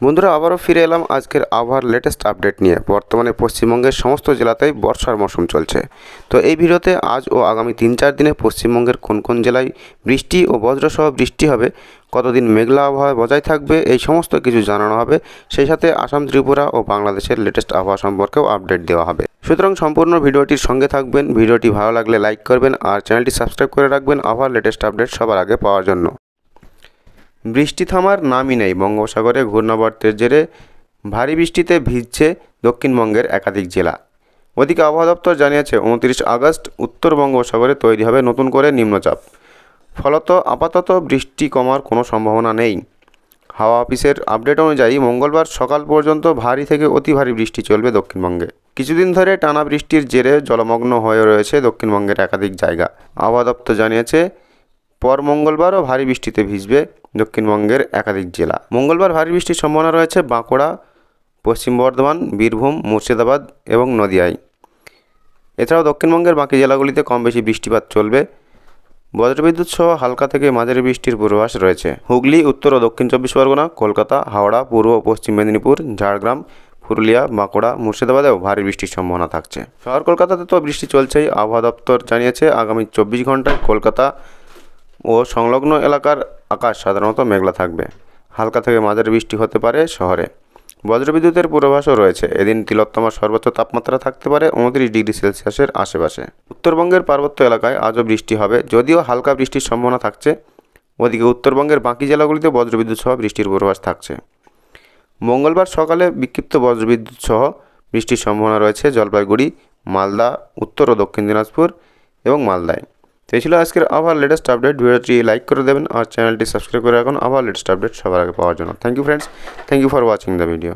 বন্ধুরা আবারও ফিরে এলাম আজকের আবহাওয়ার লেটেস্ট আপডেট নিয়ে। বর্তমানে পশ্চিমবঙ্গের সমস্ত জেলাতেই বর্ষার মৌসুম চলছে। তো এই ভিডিওতে আজ ও আগামী 3-4 দিনে পশ্চিমবঙ্গের কোন কোন জেলায় বৃষ্টি ও বজ্রসহ বৃষ্টি হবে, কতদিন মেঘলা আবহাওয়া বজায় থাকবে, এই সমস্ত কিছু জানানো হবে। সেই সাথে আসাম, ত্রিপুরা ও বাংলাদেশের লেটেস্ট আবহাওয়া সম্পর্কেও আপডেট দেওয়া হবে। সুতরাং সম্পূর্ণ ভিডিওটির সঙ্গে থাকবেন। ভিডিওটি ভালো লাগলে লাইক করবেন আর চ্যানেলটি সাবস্ক্রাইব করে রাখবেন আবহাওয়ার লেটেস্ট আপডেট সবার আগে পাওয়ার জন্য। বৃষ্টি থামার নামই নেই। বঙ্গোপসাগরে ঘূর্ণাবর্তের জেরে ভারী বৃষ্টিতে ভিজছে দক্ষিণবঙ্গের একাধিক জেলা। ওদিকে আবহাওয়া দপ্তর জানিয়েছে 29 আগস্ট উত্তর বঙ্গোপসাগরে তৈরি হবে নতুন করে নিম্নচাপ। ফলত আপাতত বৃষ্টি কমার কোনো সম্ভাবনা নেই। হাওয়া অফিসের আপডেট অনুযায়ী মঙ্গলবার সকাল পর্যন্ত ভারী থেকে অতি ভারী বৃষ্টি চলবে দক্ষিণবঙ্গে। কিছুদিন ধরে টানা বৃষ্টির জেরে জলমগ্ন হয়ে রয়েছে দক্ষিণবঙ্গের একাধিক জায়গা। আবহাওয়া দপ্তর জানিয়েছে পর মঙ্গলবারও ভারী বৃষ্টিতে ভিজবে দক্ষিণবঙ্গের একাধিক জেলা। মঙ্গলবার ভারী বৃষ্টির সম্ভাবনা রয়েছে বাঁকুড়া, পশ্চিম বর্ধমান, বীরভূম, মুর্শিদাবাদ এবং নদিয়ায়। এছাড়াও দক্ষিণবঙ্গের বাকি জেলাগুলিতে কম বেশি বৃষ্টিপাত চলবে। বজ্রবিদ্যুৎ সহ হালকা থেকে মাঝারি বৃষ্টির পূর্বাভাস রয়েছে। হুগলি, উত্তর ও দক্ষিণ 24 পরগনা, কলকাতা, হাওড়া, পূর্ব ও পশ্চিম মেদিনীপুর, ঝাড়গ্রাম, পুরুলিয়া, বাঁকুড়া, মুর্শিদাবাদেও ভারী বৃষ্টির সম্ভাবনা থাকছে। শহর কলকাতাতে তো বৃষ্টি চলছেই। আবহাওয়া দপ্তর জানিয়েছে আগামী 24 ঘন্টায় কলকাতা ও সংলগ্ন এলাকার আকাশ সাধারণত মেঘলা থাকবে। হালকা থেকে মাঝারি বৃষ্টি হতে পারে শহরে। বজ্রবিদ্যুতের পূর্বাভাসও রয়েছে। এদিন তিলোত্তমার সর্বোচ্চ তাপমাত্রা থাকতে পারে 29 ডিগ্রি সেলসিয়াসের আশেপাশে। উত্তরবঙ্গের পার্বত্য এলাকায় আজও বৃষ্টি হবে, যদিও হালকা বৃষ্টির সম্ভাবনা থাকছে। ওদিকে উত্তরবঙ্গের বাকি জেলাগুলিতে বজ্রবিদ্যুৎ সহ বৃষ্টির পূর্বাভাস থাকছে। মঙ্গলবার সকালে বিক্ষিপ্ত বজ্রবিদ্যুৎ সহ বৃষ্টির সম্ভাবনা রয়েছে জলপাইগুড়ি, মালদা, উত্তর ও দক্ষিণ দিনাজপুর এবং মালদায়। তো এই ছিল আজকের আবহাওয়ার লেটেস্ট আপডেট। ভিডিওটি লাইক করে দেবেন আর চ্যানেলটি সাবস্ক্রাইব করে রাখুন আবহাওয়ার লেটেস্ট আপডেট সবার আগে পাওয়ার জন্য। Thank you friends, thank you for watching the video.